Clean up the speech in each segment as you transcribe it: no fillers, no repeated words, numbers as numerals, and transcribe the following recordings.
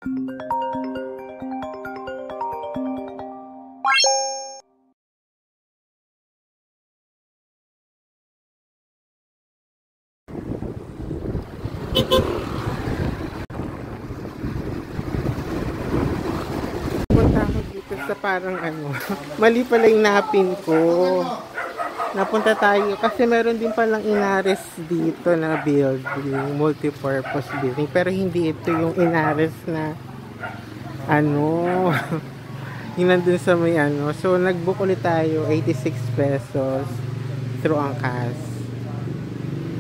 Punta ako dito sa parang ano, mali pala yung napin ko. Napunta tayo kasi meron din palang inares dito na building, multi-purpose building, pero hindi ito yung inares na ano yung nandun sa may ano. So nagbook ulit tayo 86 pesos through Angkas.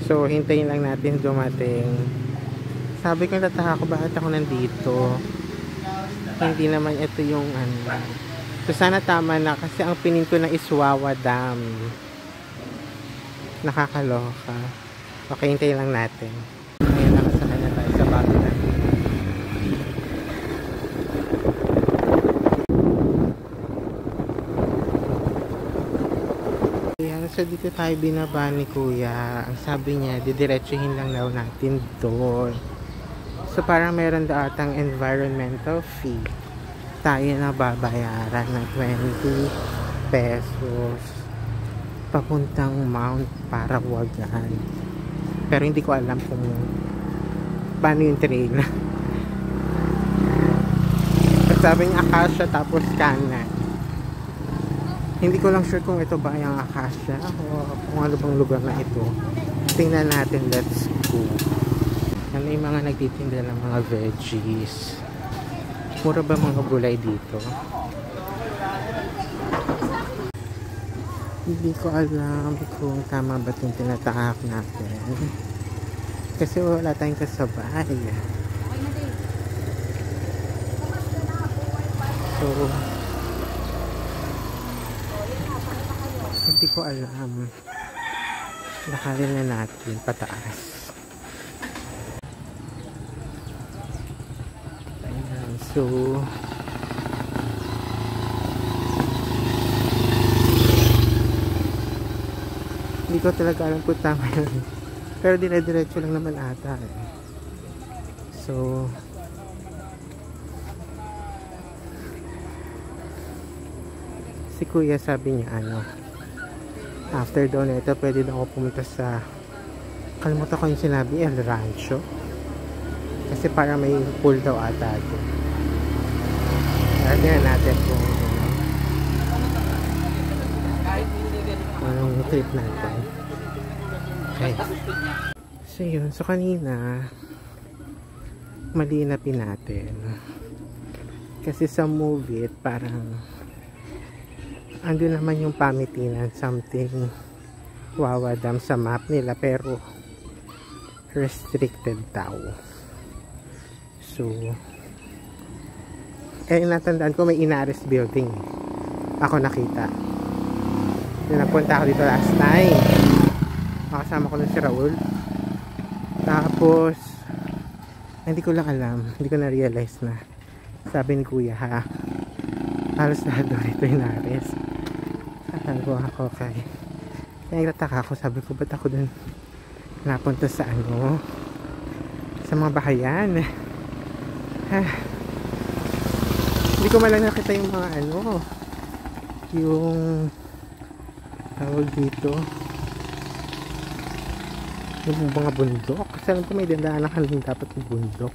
So hintayin lang natin dumating. Sabi ko, nataka ko bakit ako nandito, hindi naman ito yung ano. So sana tama na kasi ang pinin ko na is Wawa Dam. Nakakaloka. Okay, hintayin lang natin. Ngayon nakasakay na tayo sa bago na. Ayan, so dito tayo binaba ni Kuya. Ang sabi niya, didiretsuhin lang daw natin doon. So parang meron daw atang environmental fee. Tayo na babayaran ng 20 pesos papuntang Mount Parawagan. Pero hindi ko alam kung paano yung trail. Sabi niya Acacia tapos kanan. Hindi ko lang sure kung ito ba yung Acacia o kung ano bang lugar na ito. Tingnan natin, let's go. Ano yung mga nagtitinda ng mga veggies. Mura ba mga gulay dito? Hindi ko alam kung tama ba itong tinatahak natin. Kasi wala tayong kasabay. So, hindi ko alam. Nakalin na natin pataas. So, hindi ko talaga alam kung tama yun. Pero dire-diretso lang naman ata eh. So, si Kuya sabi niya ano, after doon ito pwede na ako pumunta sa, kalimutan ko yung sinabi, El Rancho. Kasi para may pool daw ata ito. Tingnan natin kung anong trip natin. Okay. So yun. So kanina malinapin natin. Kasi sa movie parang andun naman yung pamitinan, something Wawa Dam sa map nila, pero restricted daw. So natandaan ko may inares building ako nakita. Napunta ako dito last time. Makasama ko na si Raul. Tapos hindi ko lang alam, hindi ko na realize na sabi ni Kuya ha, halos lahat doon ito inares. Sabi ko ako kaya nagtataka ako, sabi ko ba't ako dun napunta sa ano, sa mga bahayan. Hindi ko malang nakita yung mga ano, yung tawag dito, yung mga bundok. Kasi alam ko may dandaanan ka rin dapat yung bundok.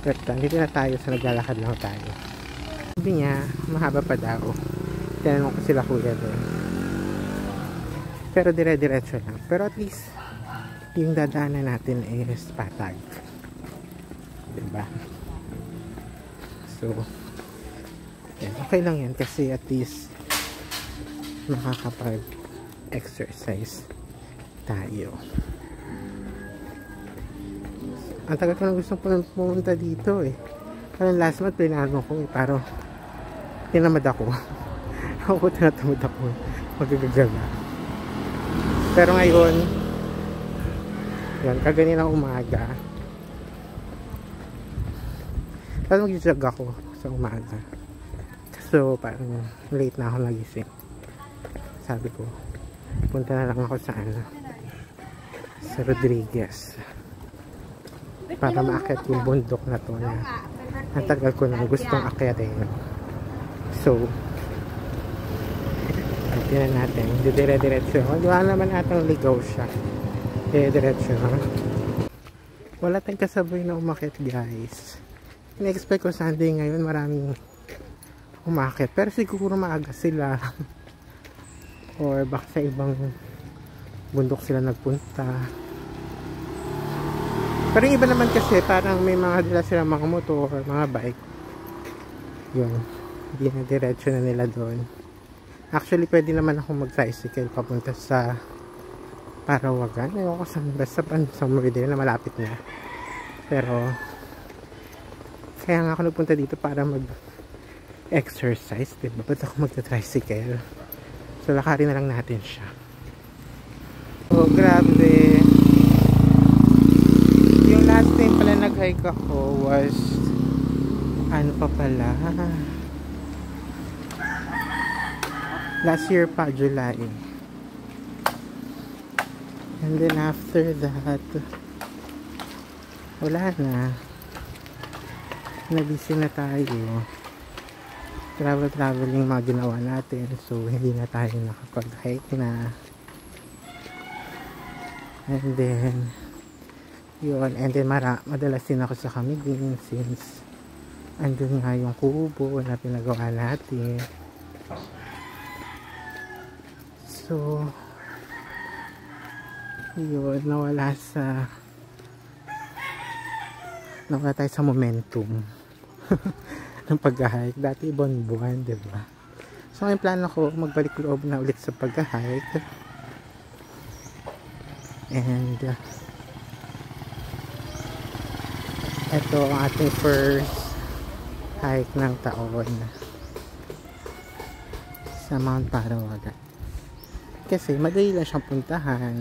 Pero dito na tayo, sa naglalakad lang tayo. Sabi niya mahaba pa daw. Tinanong ko sila Kuya doon, pero dire-diretso lang. Pero at least yung dadaanan natin is patag, diba? So yan, okay lang yan kasi at least makakapag exercise tayo. Ang tagal ko na gusto pumunta dito eh. Parang last month pinano ko eh, pero tinamad ako. Ako tinatamad ako magagagaga. Pero ngayon yan, kaganina umaga parang mag-jog ako sa umaga. So parang late na ako nagising. Sabi ko punta na lang ako sa ano, sa Rodriguez. para maakyat yung bundok na to na ang tagal ko nang gustong akyatin. So tingnan natin, dire-diretso. Wala naman atang ligaw siya, dire-diretso. Wala tayong kasabay na umakyat, guys. In-expect ko Sunday ngayon maraming umakyat, pero siguro maaga sila or baka sa ibang bundok sila nagpunta. Pero iba naman kasi parang may mga dala silang mga motor or mga bike, yun, hindi na diretso na nila doon. Actually pwede naman ako mag-tricycle papunta sa Parawagan, ewan ko saan, basta somewhere din na malapit na. Pero kaya nga ako nagpunta dito para mag-exercise, diba? Ba't ako magta-tricycle? So lakarin na lang natin siya. Oh, grabe. Yung last time pala nag-hike ako was ano pa pala, last year pa, July. And then after that, wala na. Nabisi na tayo. Traveling mga ginawa natin. So, hindi na tayo nakapag-hike na. And then, yun. And then, madalas din ako sa Camiguin since andun nga yung kubo na pinagawa natin. So, yun, nawala tayo sa momentum ng pag-hike. Dati buwan-buwan, diba? So, ngayon plano ko magbalik loob na ulit sa pag-hike. And ito ang ating first hike ng taon sa Mount Parawagan. Kasi madali lang siyang puntahan.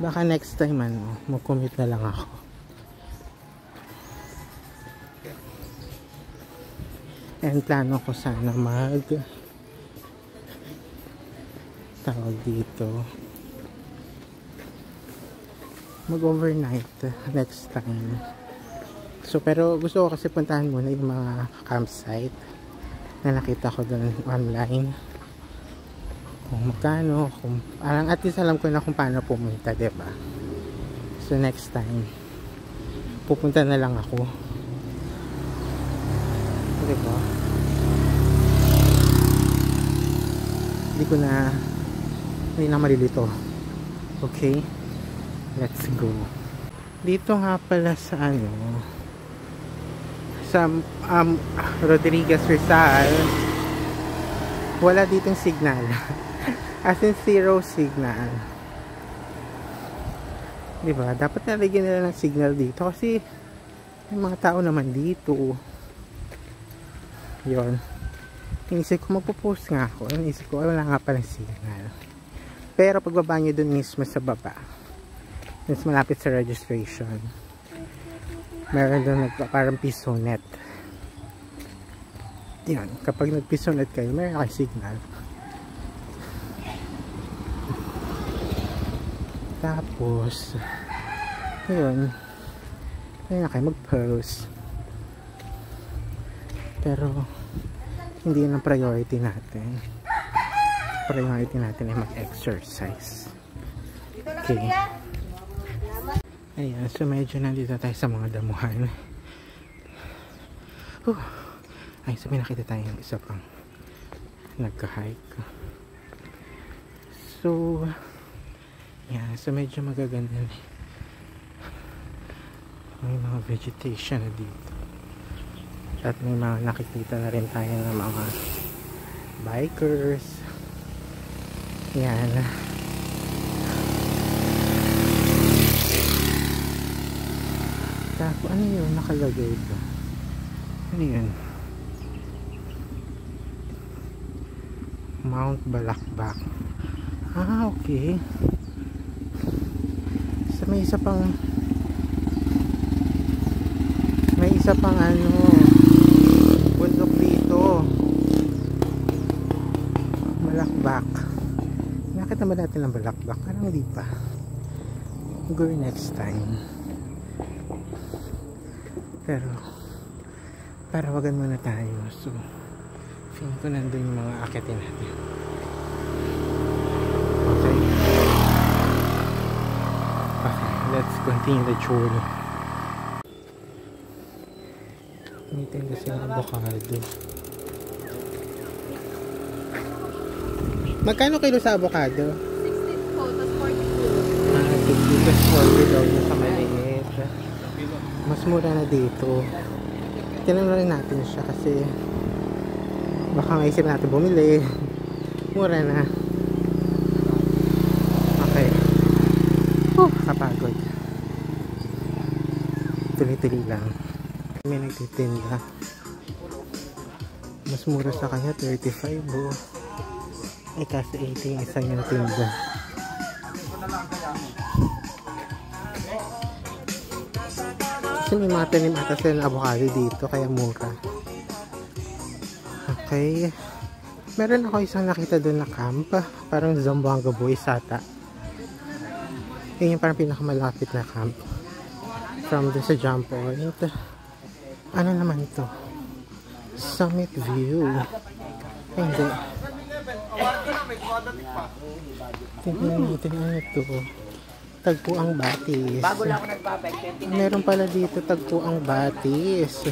Baka next time mag-commute na lang ako. And plano ko sana tawag dito, mag-overnight next time. So pero gusto ko kasi puntahan muna yung mga campsite na nakita ko doon online. Kung magkano, parang at least alam ko na kung paano pumunta, diba? So next time pupunta na lang ako, diba? Hindi na malilito. Okay, let's go. Dito nga pala sa sa Rodriguez Rizal, wala ditong signal. As in zero signal, diba? Dapat nalagyan nila ng signal dito kasi may mga tao naman dito. Yun, inisip ko magpo-post nga ako. Inisip ko wala nga palang signal. Pero pagbaba nyo dun mismo sa baba, mas malapit sa registration, meron dun parang pisonet. Yun, kapag nag-pisonet kayo, meron kayo signal. Tapos yun, kaya na kayo mag-post. Pero hindi yun ang priority natin. Priority natin ay mag-exercise. Okay. Ayan, so medyo nandito tayo sa mga damuhan. Ay, so may nakita tayong isa pang nagka-hike. So yeah, so medyo magaganda na. May mga vegetation na dito. At may mga nakikita na rin tayo ng mga bikers. Yan. Tapos ano yun nakalagay ito? Ano yun? Mount Balakbak. Okay. So may isa pang bundok dito, Balakbak. Nakita ba natin ang Balakbak? Parang hindi pa. Go next time. Pero parawagan muna tayo. So feeling ko nandun yung mga akitin natin. Okay. Okay, let's continue the journey. Meeting kasi ang avocado. Magkano kilo sa avocado? 60 po, tapos 42. 60 plus 40 daw yung sa maliit. Mas mura na dito. Tinanong rin natin siya kasi baka maisip natin bumili. Mura na. Okay. Kapagod. Tuloy-tuloy lang. May nagtitinda. Mas mura sa kanya 35 oh. Eh kasi 18 yung isa yung tinda. Kasi may mga tanim ata sila ng avocado dito kaya mura. Okay. Meron ako isang nakita doon na camp. Parang Zamboanga Boys ata. Yun yung parang pinakamalapit na camp. From doon sa jump point. Ano naman to? Summit View. Ay, hindi. Tingnan natin ano to. Tagpuang Batis. Bago lang ako nagbabike, 29. Meron pala dito Tagpuang Batis.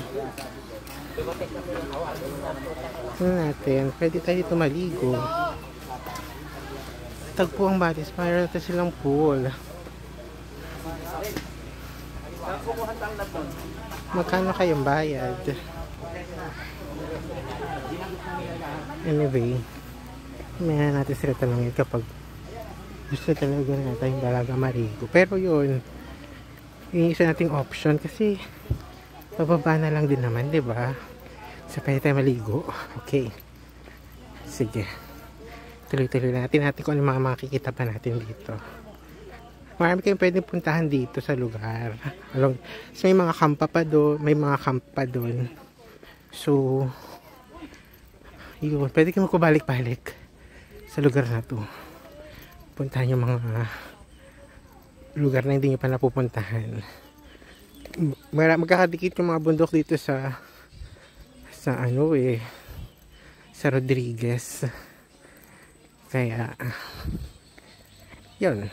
Ano natin? Pwede tayo dito maligo. Tagpuang Batis. Mayroon natin silang pool. Magkano kayong bayad? Anyway, may natin sila tanongin kapag gusto talaga natin talaga marigo. Pero yun, yung isa nating option kasi pababa na lang din naman, di ba? So pwede tayo maligo. Okay. Sige. Tuloy-tuloy natin kung ano mga makikita pa natin dito. Marami kayong pwedeng puntahan dito sa lugar. So may mga kampa pa doon, may mga camp pa doon. So yun, pwede kayo magpabalik-balik sa lugar na to. Puntahan yung mga lugar na hindi nyo pa napupuntahan. Magkakadikit yung mga bundok dito sa ano sa Rodriguez. Kaya yun,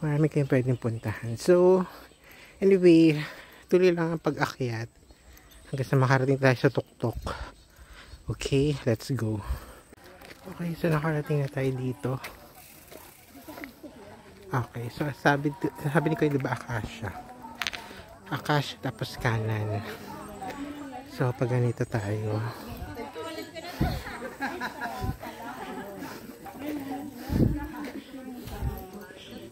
marami kayong pwedeng puntahan. So anyway, tuloy lang ang pag-akyat hanggang sa makarating tayo sa tuktok. Okay, let's go. Okay, so nakarating na tayo dito. Okay, so sabi ni ko, diba Acacia? Acacia tapos kanan. So pag ganito tayo.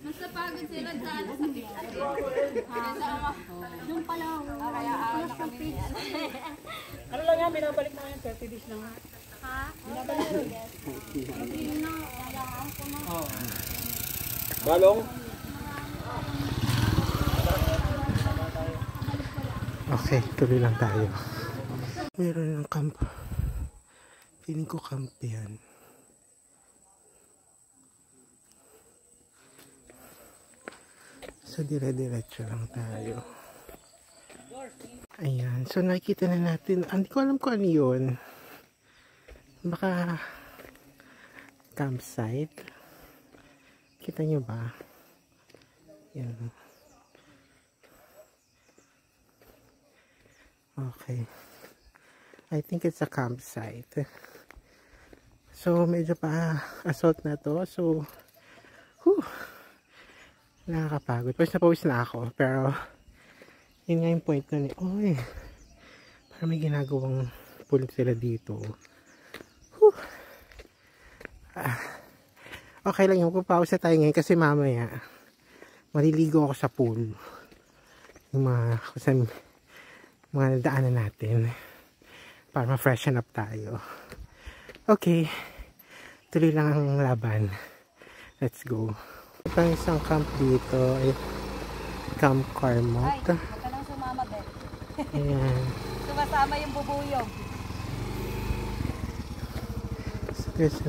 Nasapagod sila dyan. Yung pala. Kaya kami. Ano lang yan, binabalik na yan, 30 days lang. Ha? Binabalik na yan. Oo. Balong? Okay, tuloy lang tayo. Meron ng camp. Feeling ko camp yan. So dire-diretso lang tayo. Ayan, so nakikita na natin. Hindi ko alam kung ano yun. Baka campsite. Kita nyo ba? Yan. Okay. I think it's a campsite. So medyo pa assault na to. So nakakapagod. Pawis na ako. Pero yun nga yung point nun eh. Oy, parang may ginagawang pool sila dito. Okay lang yung papausa tayo ngayon kasi mamaya maliligo ako sa pool. Yung mga daanan natin para ma-freshen up tayo. Okay, tuloy lang ang laban. Let's go. Ito isang camp dito ay Camp Carmot. Ay, huwag ka lang sumama, Ben. Ayan. Sumasama yung bubuyog. So there's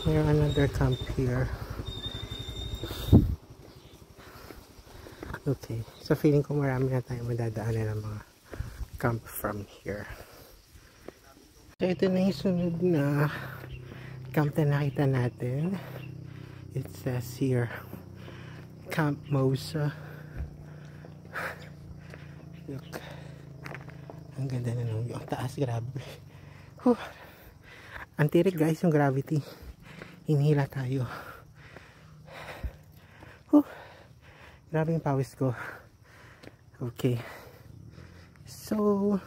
another camp here. Okay, so feeling ko marami na tayo madadaanan ng mga camp from here. So ito na yung sunod na camp na nakita natin. It says here Camp Mosa. Look, ang ganda na nung yung taas, grabe. Ang tirik guys yung gravity, hinihila tayo. Grabe yung pawis ko. Okay, so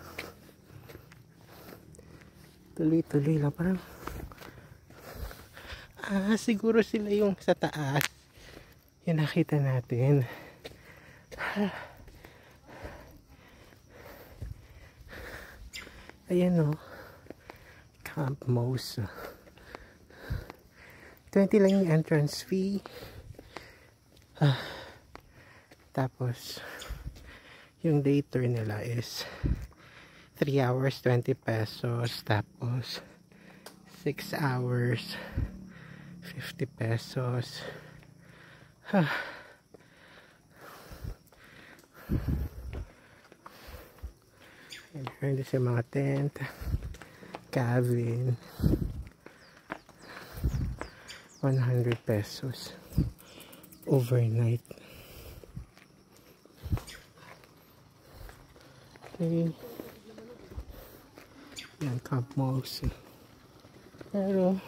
tuloy-tuloy lang, parang siguro sila yung sa taas yung nakita natin. Ayan o, Camp Mosa. 20 lang yung entrance fee. Tapos yung day tour nila is 3 hours 20 pesos, tapos 6 hours 50 pesos. Meron din sa mga tent, cabin, 100 pesos overnight. Okay, yan, Camp Mosa. Pero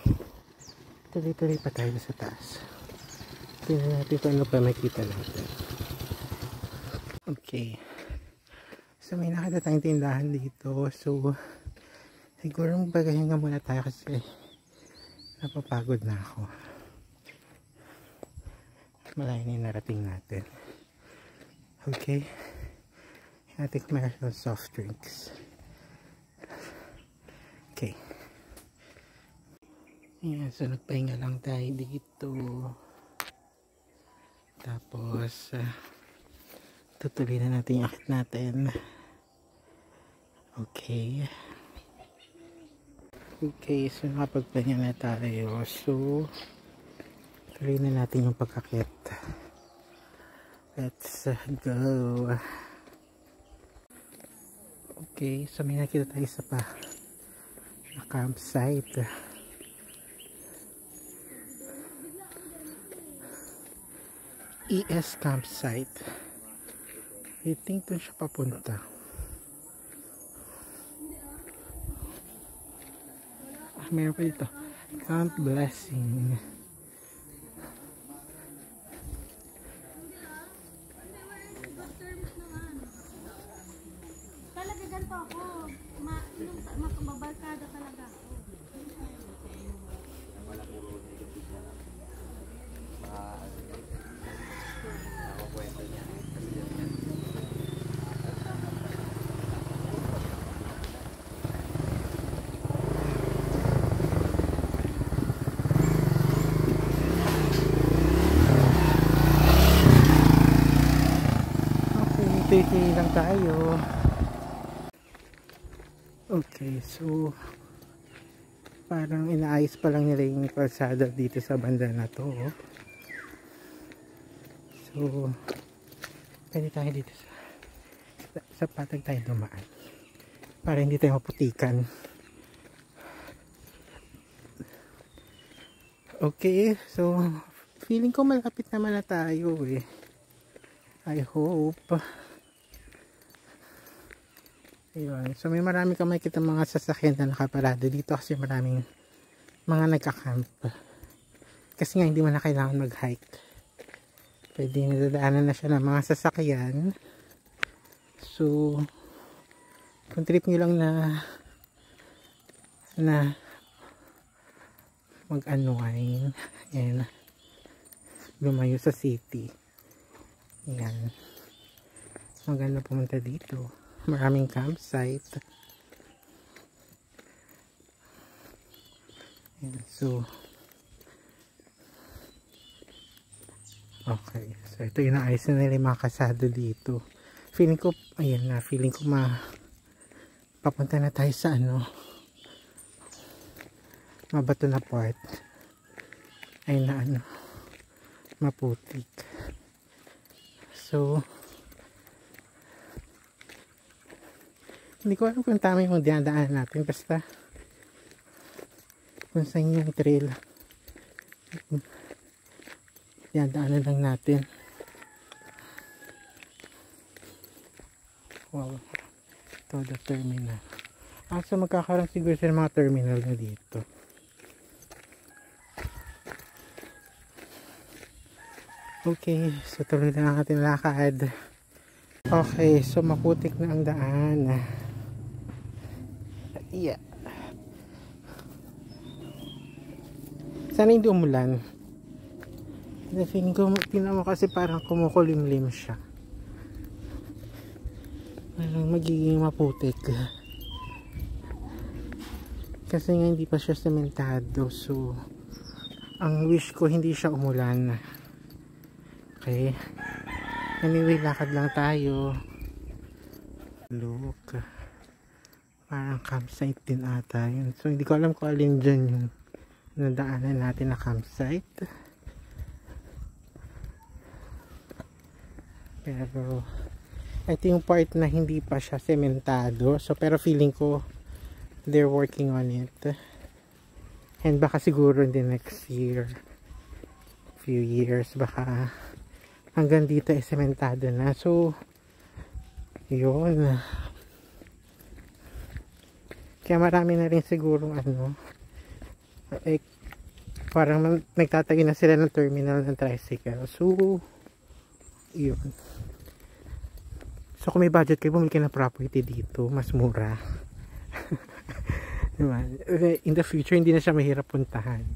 tuloy-tuloy pa tayo sa taas. Tingnan natin kung ano pa makita natin. Okay, so may nakita tayong tindahan dito, so siguro magpagahinga muna tayo kasi napapagod na ako. Malayo na yung narating natin. Okay, natin commercial soft drinks. Okay, ayan, so nagpahinga lang tayo dito, tapos tutuloy na natin yung akit natin. Okay, so nakapagpahinga na tayo, so tuloy na natin yung pagkakit. Let's go. Okay, so may nakita tayo sa pa na campsite. ES campsite. I think doon siya papunta. Meron pa dito, Camp Blessing. Talaga ganito ako. Makababarkada talaga ako. Titingin lang tayo. Okay, so parang inaayos pa lang nila yung kalsada dito sa banda na to. So pwede tayo dito sa patag tayo dumaan para hindi tayo maputikan. Okay, so feeling ko malapit naman na tayo eh. I hope. Ayun. So may marami kang makikita mga sasakyan na nakaparado dito kasi maraming mga nagka-camp. Kasi nga hindi mo na kailangan mag-hike. Pwede nadadaanan na siya ng mga sasakyan. So kung trip nyo lang na mag-unwind and lumayo sa city. Ayan. Maganda pumunta dito. Maraming campsite. Ayan, so okay, so ito yung naayos na nila yung mga kasado dito. Feeling ko, ayan na, feeling ko papunta na tayo sa mabato na part. Ay na maputik. So Hindi ko alam kung tama yung dinadaan natin. Basta kung saan yung trail, dinadaanan lang natin. Wow. Ito the terminal. So magkakaroon siguro sa mga terminal na dito. Okay, so tuloy na ang ating lakad. Okay, so maputik na ang daan. Yeah. Sana hindi umulan. Feeling ko, tingnan mo kasi parang kumukulimlim siya. Parang magiging maputik. Kasi nga hindi pa siya sementado. So, ang wish ko hindi siya umulan. Okay. Anyway, lakad lang tayo. Look. Parang campsite din ata yun. So, hindi ko alam kung alin dyan yung nadaanan natin na campsite. Pero, ito yung part na hindi pa siya sementado. So, pero feeling ko, they're working on it. And baka siguro in the next year, few years, baka hanggang dito ay sementado na. So, yun. Kaya marami na rin siguro parang nagtatayo na sila ng terminal ng tricycle. So, yun. So, kung may budget kayo, bumili kayo ng property dito, mas mura. Diba? In the future, hindi na siya mahirap puntahan.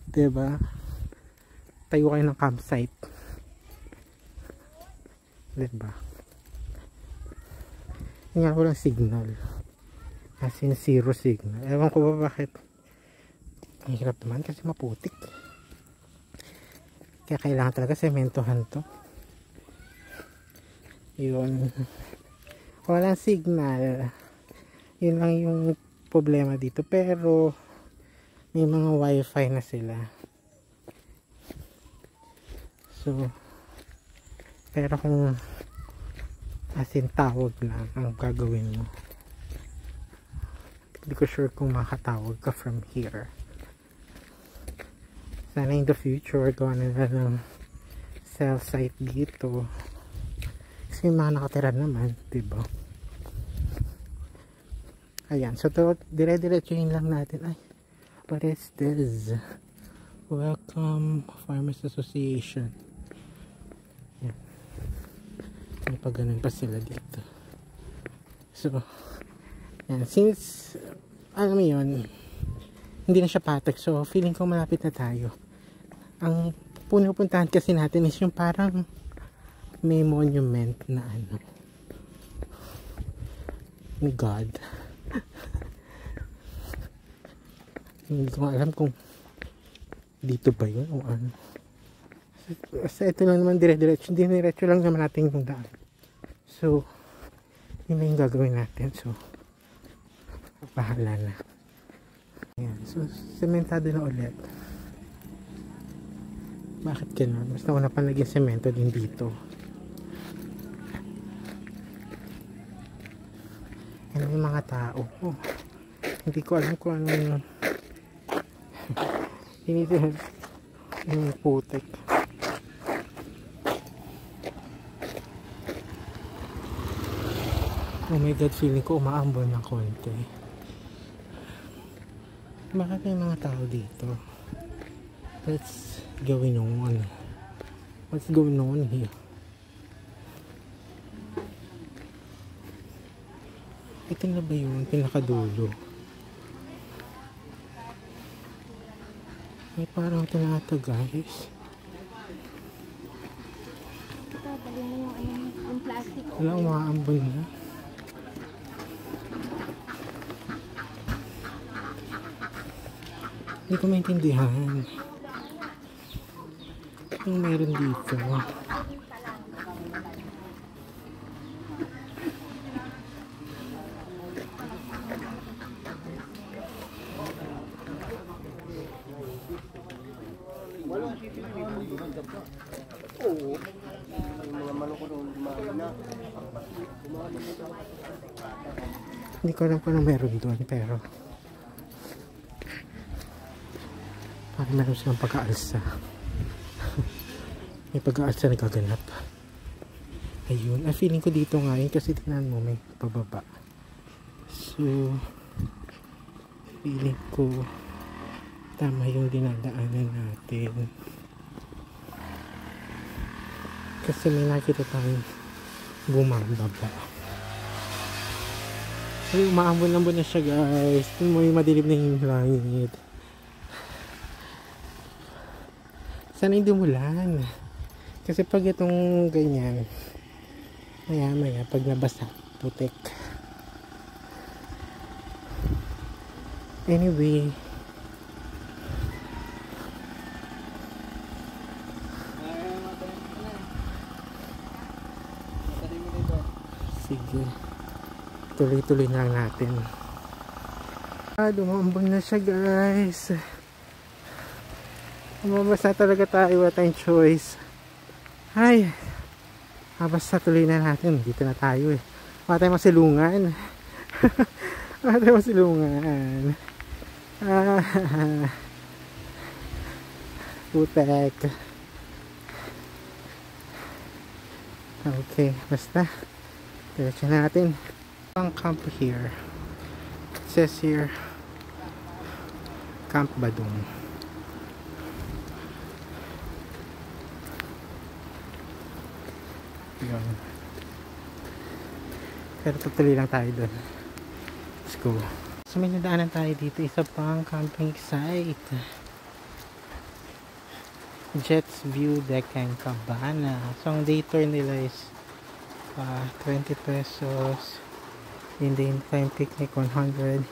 Diba? Tayo kayo ng campsite. Diba? Nga walang signal. As in, zero signal. Ewan ko ba bakit. Ang hirap naman kasi maputik. Kaya kailangan talaga sementohan to. Yun. Walang signal. Yun lang yung problema dito. Pero may mga wifi na sila. So, pero kung as in tawag lang ang gagawin mo, hindi ko sure kung makatawag ka from here. Sana in the future gawa nila ng cell site dito. Kasi yung mga nakatira naman, diba? Ayan, so to, dire-diretsuhin lang natin. Ay, what is this? Welcome Farmers Association. Ayan. May pa ganun pa sila dito. So, ayan, since alam mo yun, hindi na siya patek, so feeling ko malapit na tayo. Ang pupuntahan kasi natin is yung parang may monument na ni God. Hindi ko alam kung dito ba yun o ano. Sa ito lang naman dire-diretso lang naman natin yung daan. So, yun na yung gagawin natin. So, bahala na. Ayan. So, sementado na ulit. Bakit gano'n? Mas nauna pa naging semento din dito. Yan yung mga tao. Oh, hindi ko alam kung anong yung putek. Oh my God, feeling ko umaambon ng konti. Bakit may mga tao dito? Let's going on. What's going on here? Ito na ba yung pinakadulo? May parang tinata guys. Dali mo yung plastic. Wala, umaambon na. Hindi ko maintindihan yung meron dito. Oo. Mga manok ko doon, mahina. Hindi ko alam kung ano meron doon, pero parang meron silang pag-aalsa. May pag-aalsa na gaganap. Ayun, feeling ko dito nga yun kasi tingnan mo may pababa. So feeling ko tama yung dinadaanan natin. Kasi may nakita tayong bumababa. Ay, umaambon-ambon na siya guys. Tingnan mo yung madilim na yung langit. Sana hindi umulan. Kasi pag itong ganyan, maya pag nabasa, putik. Anyway, sige, tuloy-tuloy na lang natin. Dumambon na siya guys. Umabas na talaga tayo, wala tayong choice. Ay, basta tuloy na natin. Dito na tayo eh. Wala tayong masilungan. Wala tayong masilungan. Putek. Okay, basta diretso natin. Ang camp here. It says here Camp Badung. Yun. Pero tutuloy lang tayo doon. Let's go. So may nadaanan tayo dito, isa pang camping site. Jets View Deck and Cabana. So ang day tour nila is 20 pesos. In daytime picnic 100.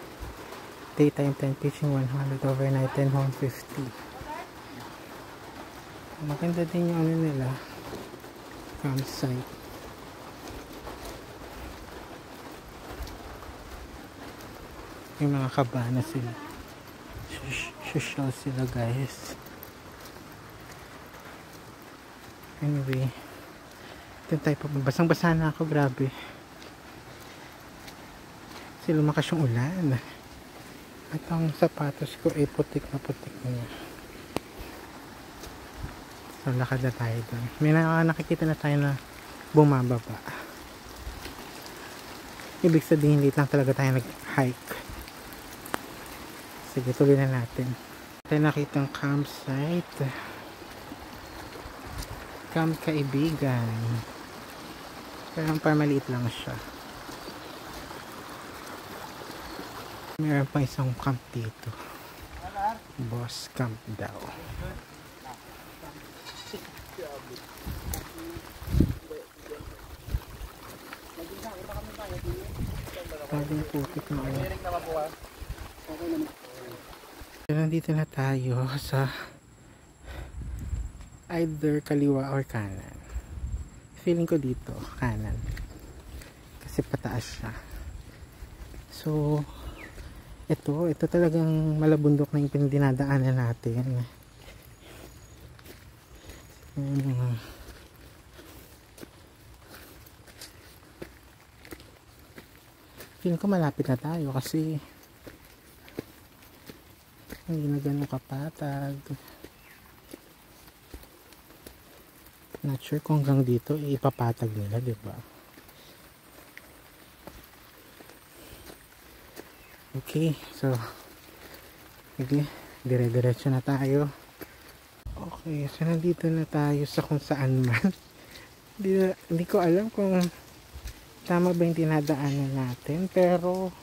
Daytime tent pitching 100. Overnight 10 home 50. Maganda din yung ano nila, campsite. Yung mga kabana sila. Social sila guys. Anyway, ito tayo pa. Basang-basa na ako, grabe. Kasi lumakas yung ulan. At ang sapatos ko ay putik na niya. So lakad na tayo doon. May nakikita na tayo na bumababa. Ibig sabihin late lang talaga tayo nag-hike. Sige, tuloy na natin. Tayo nakitang campsite. Camp Kaibigan. Pero maliit lang siya. Meron pa isang camp dito. Boss Camp daw. Paging putik na ano. Nandito na tayo sa either kaliwa or kanan. Feeling ko dito kanan kasi pataas siya. So ito talagang malabundok na yung pinagdinadaanan natin. Feeling ko malapit na tayo kasi hindi na ganun kapatag. Not sure kung hanggang dito ipapatag nila, diba? Okay, so sige, dire-diretso na tayo. Okay, so nandito na tayo sa kung saan man. Hindi ko alam kung tama ba yung dinadaanan natin, pero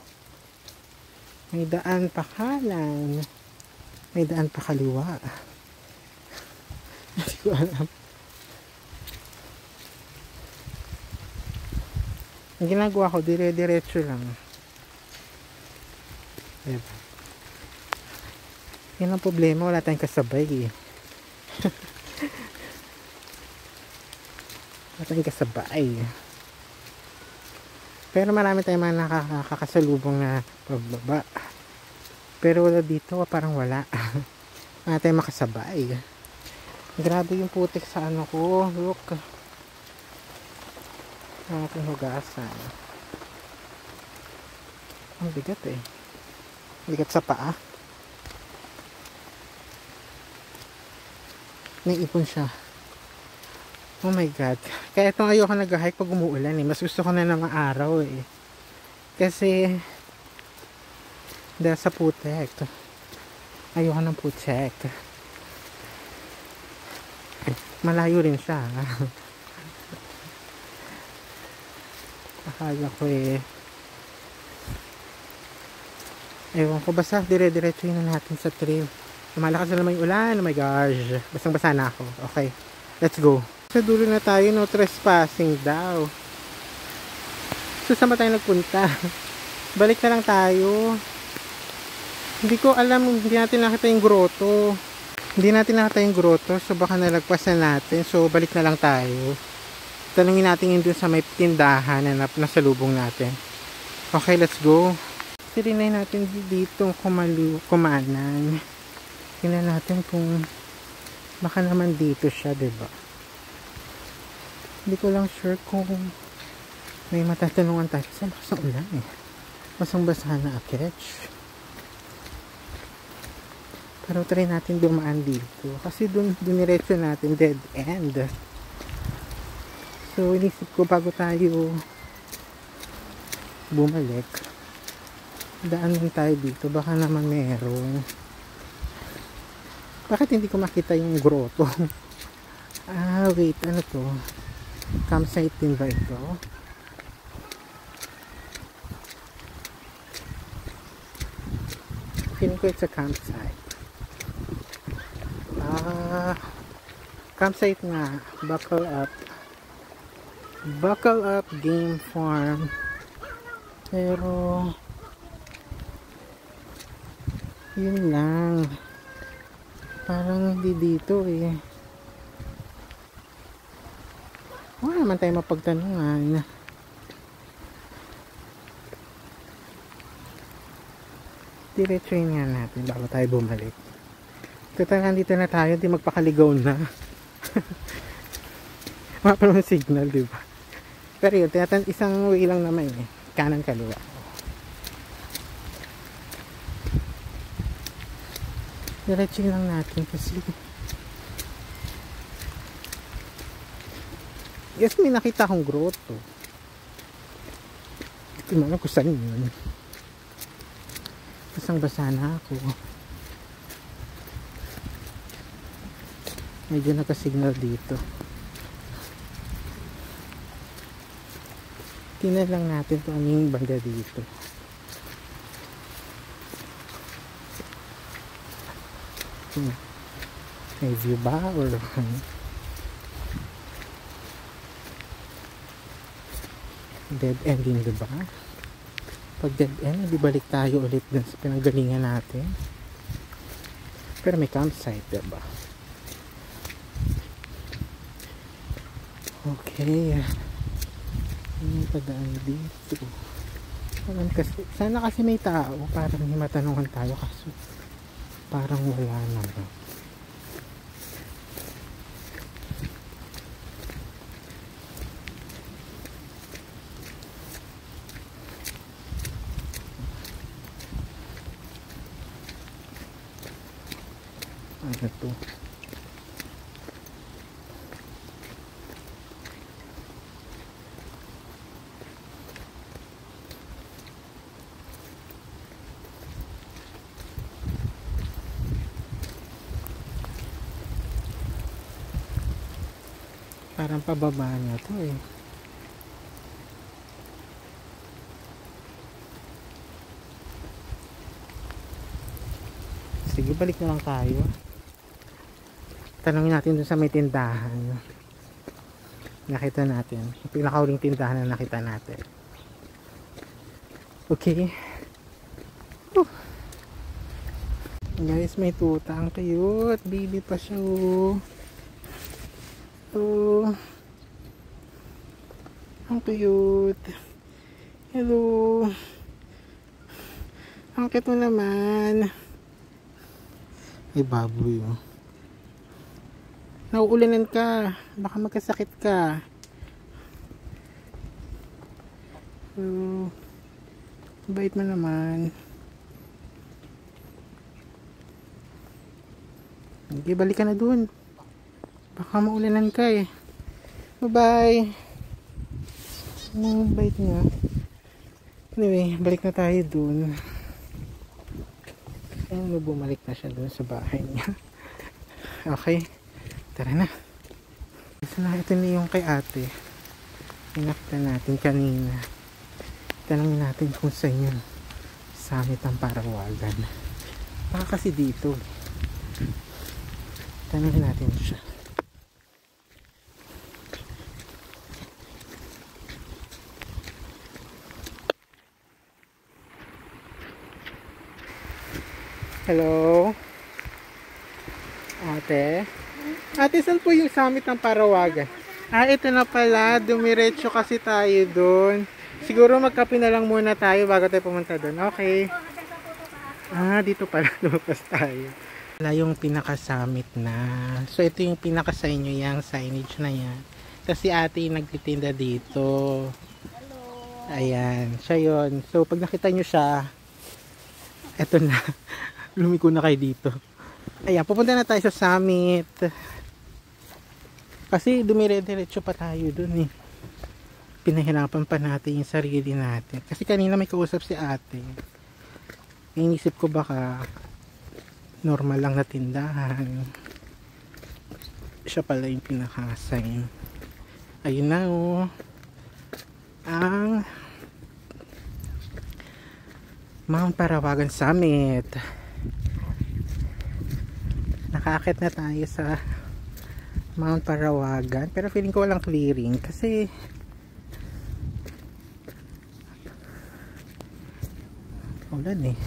may daan pa kanan, may daan pa kaliwa. Hindi ko alam. Ang ginagawa ko, dire-diretso lang. Diba? Yan ang problema, wala tayong kasabay eh. Wala tayong kasabay. Pero marami tayong mga nakakasalubong na pababa. Pero wala dito, parang wala. Wala tayong makasabay. Grabe yung putik sa ano ko. Look. Ang ating hugasan. Ang bigat eh. Bigat sa paa. Naipon siya. Oh my god. Kaya itong ayoko nag-hike pag umuulan eh. Mas gusto ko na ng araw eh. Kasi dahil sa putek. Ayoko ng putek. Malayo rin siya. Akala ko eh. Ewan ko, basta dire-diretso na natin sa trail. Lumalakas na naman yung ulan. Oh my gosh. Basang basa na ako. Okay. Let's go. Sa dulo na tayo. No trespassing daw. So saan ba tayo nagpunta? Balik na lang tayo. Hindi ko alam. Hindi natin nakita yung grotto. Hindi natin nakita yung grotto. So baka nalagpas na natin. So balik na lang tayo. Tanungin natin yun dun sa may tindahan na nasalubong natin. Okay, let's go. Tirinay natin dito kumanan. Tingnan natin kung baka naman dito siya, diba? Hindi ko lang sure kung may matatanungan tayo. Kasi lakas ng ulan eh. Basang basa na aketch. Pero try natin dumaan dito. Kasi dun diniretso natin dead end. So inisip ko bago tayo bumalik, daan din tayo dito. Baka naman meron. Bakit hindi ko makita yung grotto? Ah, wait. Ano to? Campsite din ba ito? Feeling ko it's a campsite. Ah, campsite nga. Buckle up. Buckle up game farm. Pero yun lang. Parang hindi dito eh. Wala naman tayo mapagtanungan. Diretsuin nga natin bago tayo bumalik. Total, dito na tayo. Di magpakaligaw na. Wala pa naman signal, diba? Pero yun, isang way lang naman eh. Kanan kaliwa. Diretsuin lang natin kasi yes, may nakita akong grotto. Hindi ko alam kung saan yun. Basang basa na ako. Medyo nakasignal dito. Tingnan lang natin kung ano yung banda dito. May view ba or dead ending, diba? Pag dead end, di balik tayo ulit dun sa pinanggalingan natin. Pero may campsite, diba? Okay. Ano padaan dito? Sana kasi may tao para may matanungan tayo, kaso parang wala naman. Ano to? Parang pababa niya to eh. Sige, balik na lang tayo. Tanungin natin dun sa may tindahan. Nakita natin. Yung pinakauling tindahan na nakita natin. Okay. Guys, may tuta. Ang cute. Baby pa siya. Oh. Ang cute. Hello. Ang cute mo naman. Ay, baboy oh. Nauulanan ka. Baka magkasakit ka. So, bait mo naman. Okay, balik ka na dun. Baka maulanan ka eh. Bye-bye. Bait niya. Anyway, balik na tayo dun. Ayun, bumalik na siya dun sa bahay niya. Okay, tara na. So, ito na yung kay ate. Pinakita natin kanina. Tanungin natin kung saan yun. Summit ang Parawagan. Baka kasi dito. Tanungin natin siya. Hello? Ate? Ate, saan po yung summit ng Parawagan? Ah, ito na pala. Dumiretso kasi tayo doon. Siguro magkape na lang muna tayo bago tayo pumunta doon. Okay. Ah, dito pala lumabas tayo. Wala yung pinaka-summit na. So, ito yung pinaka sa inyo yung signage na yan. Kasi ate yung nagtitinda dito. Ayan. Siya yun. So, pag nakita nyo siya, eto na. Lumiko na kayo dito. Ayan, pupunta na tayo sa summit. Kasi dumire-diretso pa tayo dun eh. Pinahirapan pa natin yung sarili natin. Kasi kanina may kausap si ate. Inisip ko baka normal lang na tindahan. Siya pala yung pinaka-sign. Ayun na oh. Ang Mount Parawagan Summit. Nakaakit na tayo sa Mount Parawagan, pero feeling ko walang clearing kasi ulan eh.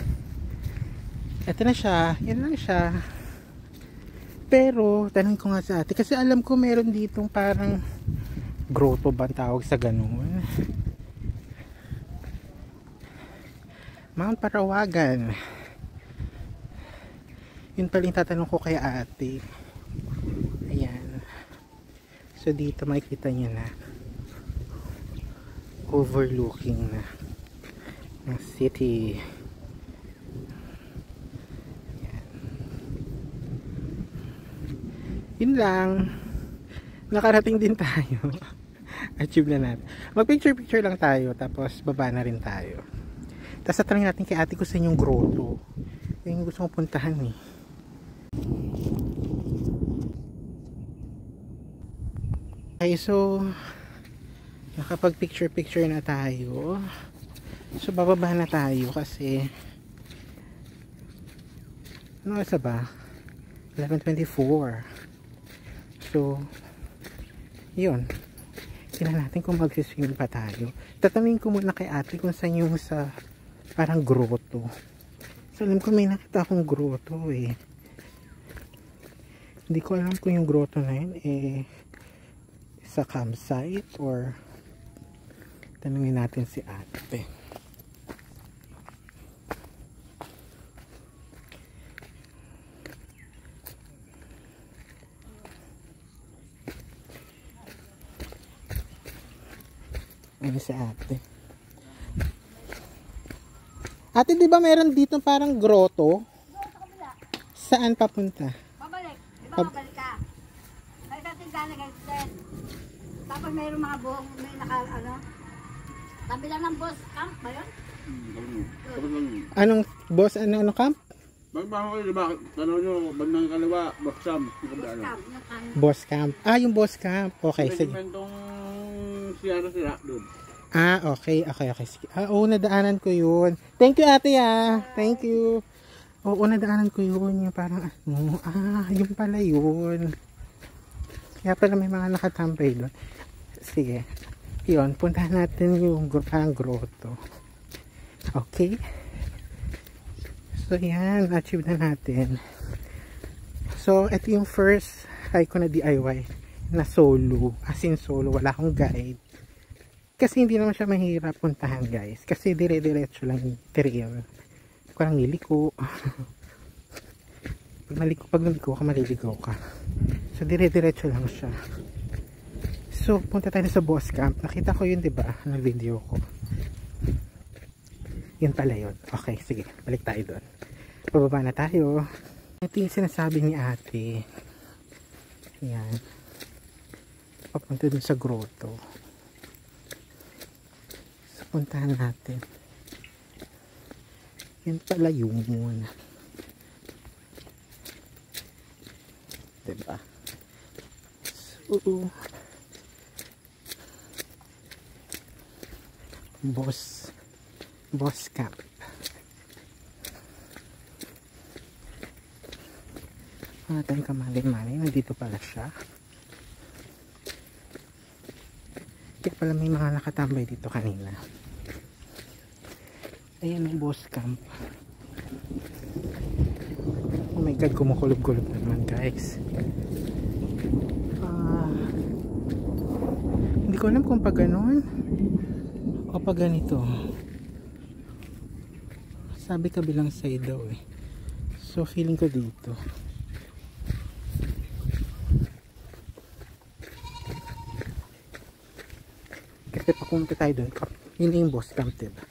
Ito na siya, yan lang siya. Pero tanong ko nga sa ate kasi alam ko meron ditong parang grotto ba ang tawag sa ganun. Mount Parawagan. Yun pala yung tatanong ko kay ate. Ayan. So dito makikita nyo na overlooking na ng city. Ayan. Yun lang. Nakarating din tayo. Achieve na natin. Mag picture lang tayo tapos baba na rin tayo. Tapos tatanungin natin kay ate ko sa inyong grotto. Yung gusto kong puntahan eh. Okay, so nakapag picture na tayo. So bababa na tayo kasi ano oras ba? 11:24. So yun, tingnan natin kung mag-swim pa tayo. Tatanungin ko muna kay ate kung saan yung sa parang grotto. So alam ko may nakita akong grotto eh. Hindi ko alam kung yung grotto na yun eh sa campsite or tanungin natin si ate. Ano si ate? Ate, di ba meron dito parang grotto? Saan papunta? Pabalik. Di ba pabalik ka? May katindahan na ganyan. Tapos mayroong mga buhong, may tabi lang ng boss camp ba yun? Anong boss? Ano camp? Magbaho kayo, diba? Tanong nyo, bandang kaliwa, boss camp. Boss camp. Ah, yung boss camp. Okay, sige. Regimentong sila doon. Ah, okay. Sige. Ah, oo, nadaanan ko yun. Thank you, ate, ah. Thank you. Oo, nadaanan ko yun. Yung parang, yung pala yun. Kaya pala may mga nakatambay doon. Sige. Yun, puntahan natin yung parang grotto. Okay. So, yan. Achieve na natin. So, ito yung first hike ko na DIY na solo. As in solo. Wala akong guide. Kasi hindi naman siya mahirap puntahan, guys. Kasi dire-diretso lang yung trail. Parang niliko. Pag naliko ka, maliligaw ka. So, dire-diretso lang siya. So, punta tayo sa boss camp. Nakita ko yun, diba? Na video ko. Yun pala yun. Okay, sige. Balik tayo doon. Pababa na tayo. Ito yung sinasabi ni ate. Yan. Papunta dun sa grotto. So, puntahan natin. Yan pala yun. Diba? So, boss camp. Tayong kamali-mali, nandito pala siya. Kaya pala may mga nakatambay dito kanina. Ayan ang boss camp. Oh my god, kumukulog-kulog na naman guys. Hindi ko alam kung pag ganon o pag ganito. Sabi kabilang side daw eh. So feeling ko dito. Kasi pag pumunta tayo doon, yun yung boss camp, diba?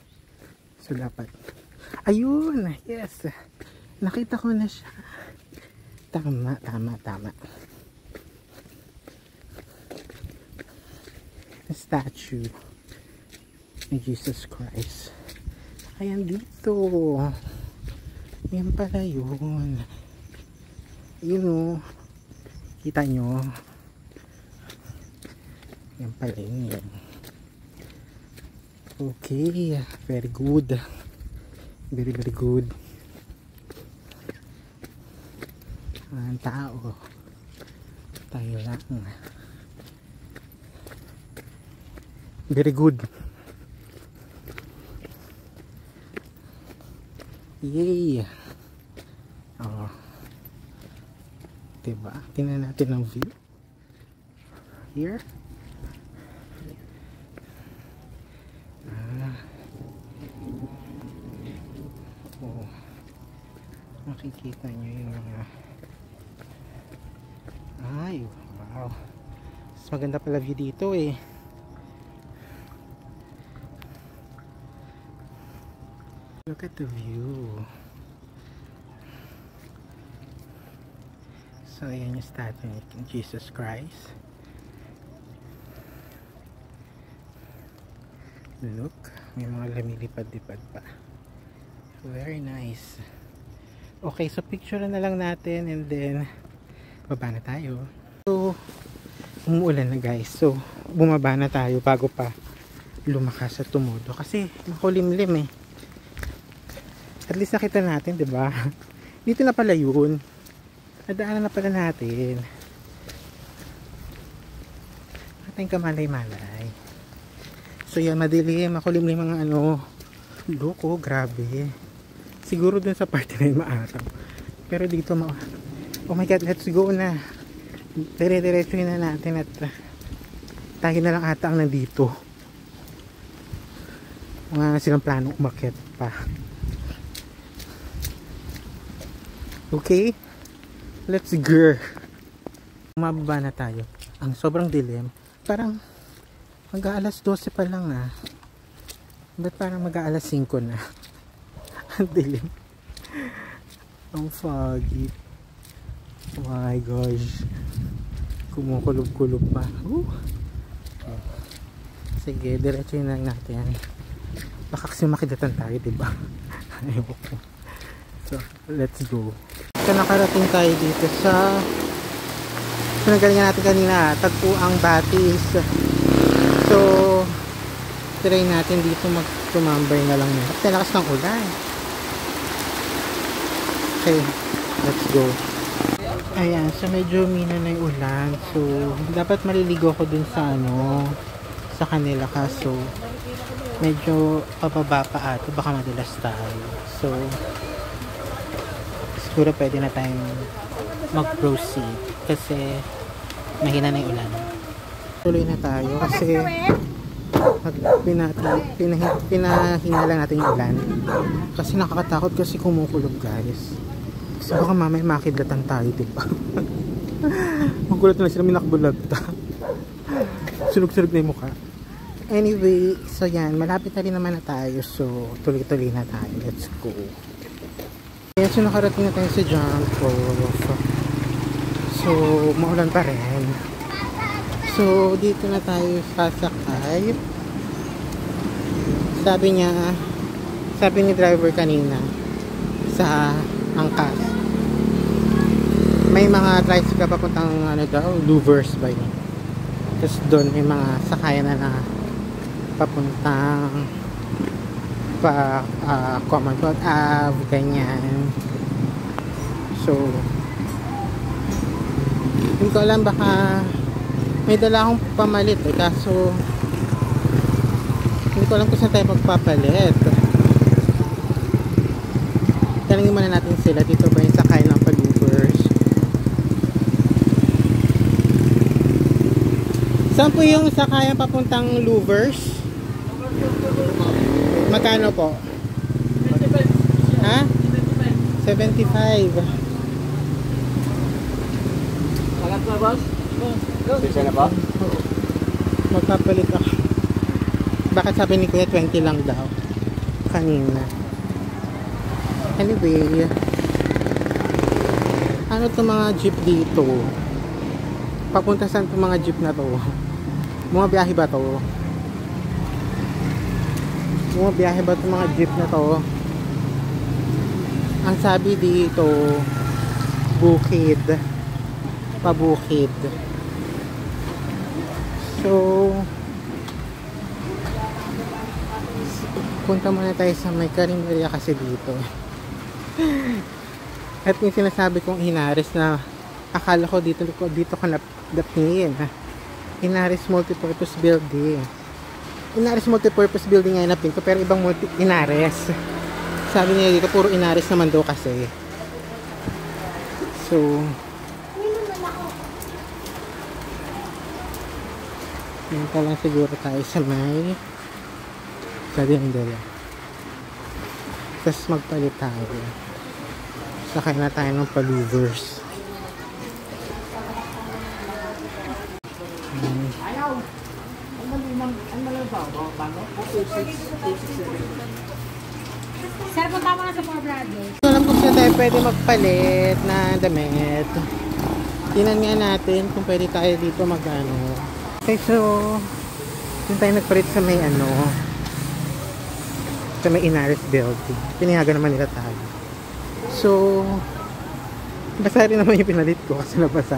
So dapat, ayun, yes, nakita ko na siya. Tama. The statue ni Jesus Christ. Ayan dito. Yan pala yun. Yun o. Kita nyo. Yan pala yun. Okay. Very good. Very good. Ang tao. Tayo lang. Very good. Yay! Oh. Diba? Tingnan natin ang view. Here. Oh. Makikita nyo yung mga ay, wow. Mas maganda pala view dito eh. Look at the view. So, ayan yung statue ni Jesus Christ. Look, may mga lumilipad-lipad pa. Very nice. Okay, so picture na lang natin and then baba na tayo. So, umuulan na guys. So, bumaba na tayo bago pa lumakas at tumudo. Kasi makulimlim eh. At least nakita natin, diba? Dito na pala yun. Nadaanan na pala natin. Ating kamalay-malay. So yan, madilim, makulimlim mga ano. Loko, grabe. Siguro dun sa party na yung maaraw. Pero dito, oh my god, let's go na. Dire-diretso na natin at tayo na lang ata ang nandito. Mga silang planong umakyat pa. Okay, let's go. Mababa na tayo. Ang sobrang dilim. Parang mag-aalas 12 pa lang ah. Ba't parang mag-aalas 5 na? Ang dilim. Ang foggy. Oh my gosh. Kumukulog-kulog pa. Sige, diretso na natin. Baka kasi makidatan tayo, diba? Ayoko. So, let's go. So, nakarating tayo dito sa pinagalingan natin kanina, Tagpuang Batis. So, try natin dito magtumambay na lang na. Kasi lakas ng ulan. Okay, let's go. Ayan, so medyo mina na yung ulan. So, dapat maliligo ko dun sa ano, sa kanila kaso medyo pababa pa ato, baka madulas tayo. So, siguro pwede na tayong mag-proceed kasi mahina na yung ulan. Tuloy na tayo kasi pinahinga lang natin yung ulan kasi nakakatakot kasi kumukulog guys. Kasi baka mamaya makidlatan tayo, diba? Magulat na sila, may nakabulagta. Sunog-sunog na yung mukha. Anyway, so yan, malapit na rin naman na tayo. So, tuloy-tuloy na tayo. Let's go. Ayan, so nakarating na tayo sa jump off. So, maulan pa rin. So, dito na tayo sasakay. Sabi ni driver kanina sa angkas, may mga tricycle papuntang ano daw, Louvers ba yun? Tapos doon may mga sakayan na papuntang Commonwealth Ave, ganyan. So, hindi ko alam, baka may dala akong pamalit eh, kaso hindi ko alam kung saan tayo magpapalit. Tanungin muna natin sila, dito ba yung sakay ng Louvers? Saan po yung sakayan papuntang Louvers? Magkano po? Ha? 75. Alat na, boss? Sisa na ba? Magpapalit ako. Bakit sabi ni Kuya 20 lang daw kanina? Anyway, ano to mga jeep dito? Papunta saan to mga jeep na to? Mga biyahe ba to? Mga biyahe ba to mga jeep na to? Ang sabi dito, bukid. Pabukid. So, punta muna tayo sa may Carinderia kasi dito. At yung sinasabi kong Inaris na akala ko dito ko napdating. Inaris multipurpose building. Inaris multipurpose building nga napin ko, pero ibang Inaris. Sabi niya dito puro Inaris naman daw kasi. So, punta lang siguro tayo sa may Carinderia. Tapos magpalit tayo. Sakay na tayo ng Louvers. Sir, punta mo na sa Four Brothers. Alam ko saan tayo pwede magpalit na damit. Tingnan nga natin kung pwede tayo dito mag-ano. Okay, so dito tayo nagpalit sa may sa may Inaris building. Pinayagan naman nila tayo. So, basa rin naman yung pinalit ko kasi nabasa.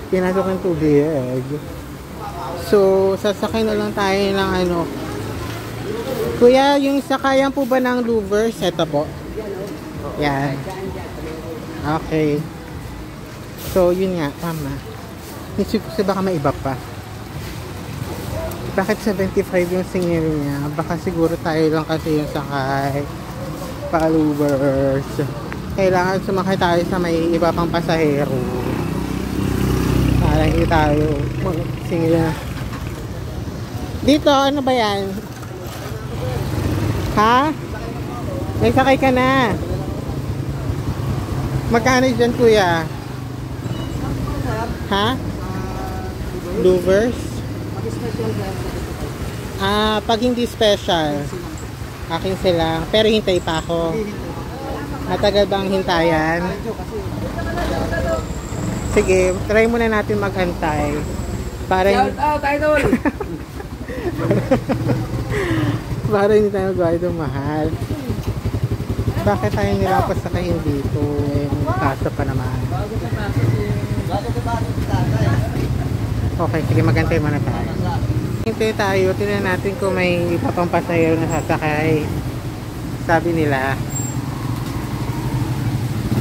Pinasok ng tubig. So, sasakay na lang tayo ng Kuya, yung sakayan po ba ng Louvers? Ito po. Yan. Okay. So, yun nga. Tama. Isip ko baka may iba pa. Bakit 75 yung singil niya? Baka siguro tayo lang kasi yung sakay pa Louvers. Kailangan sumakay tayo sa may iba pang pasahero para hindi tayo singil na. Dito, ano ba yan? Ha? May sakay ka na. Magkano dyan, kuya? Ha? Louvers? Pag hindi special, akin sila. Pero hintay pa ako. Matagal bang hintayan? Sige, try muna natin mag-antay. Para idol! para hindi tayo magbayad ng mahal. Bakit tayo nilapos sa kain dito? Kaso pa naman. Okay, sige, magantay muna tayo. Hintay tayo, tingnan natin kung may iba pang pasahero na sasakay. Sabi nila,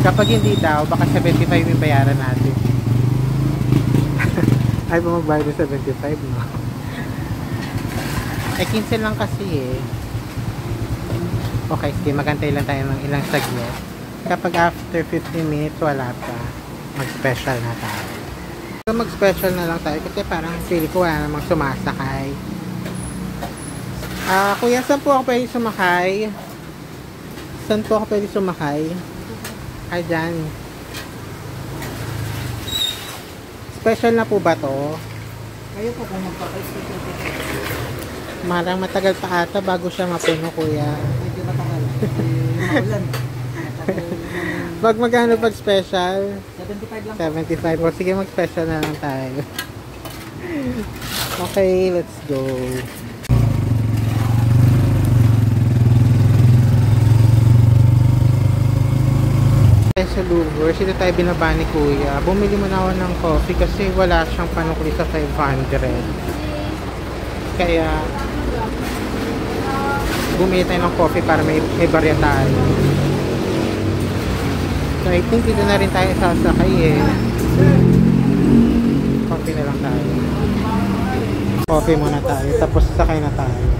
kapag hindi daw, baka 75 yung bayaran natin. Ay, ba magbayad ng 75, no? Ay, 15 lang kasi eh. Okay, sige, magantay lang tayo ng ilang saglit. Kapag after 15 minutes, wala pa. Mag-special na tayo. So, mag-special na lang tayo kasi parang feel ko wala namang sumasakay. Kuya, saan po ako pwede sumakay? Saan po ako pwede sumakay? Ay, dyan. Special na po ba to? Kayo po kung magpapay-special. Marang matagal pa ata bago siya mapuno, kuya. Medyo matagal. Maulan. Pag magkano pag special? 75 lang. 75. O sige, mag-special na lang tayo. Okay, let's go. Sa Louvers, ito tayo binaba ni kuya. Bumili mo na ako ng coffee kasi wala siyang panukli sa 500. Kaya bumili tayo ng coffee para may barya tayo. So I think dito na rin tayo sasakay eh. Coffee na lang tayo. Coffee muna tayo, tapos sakay na tayo.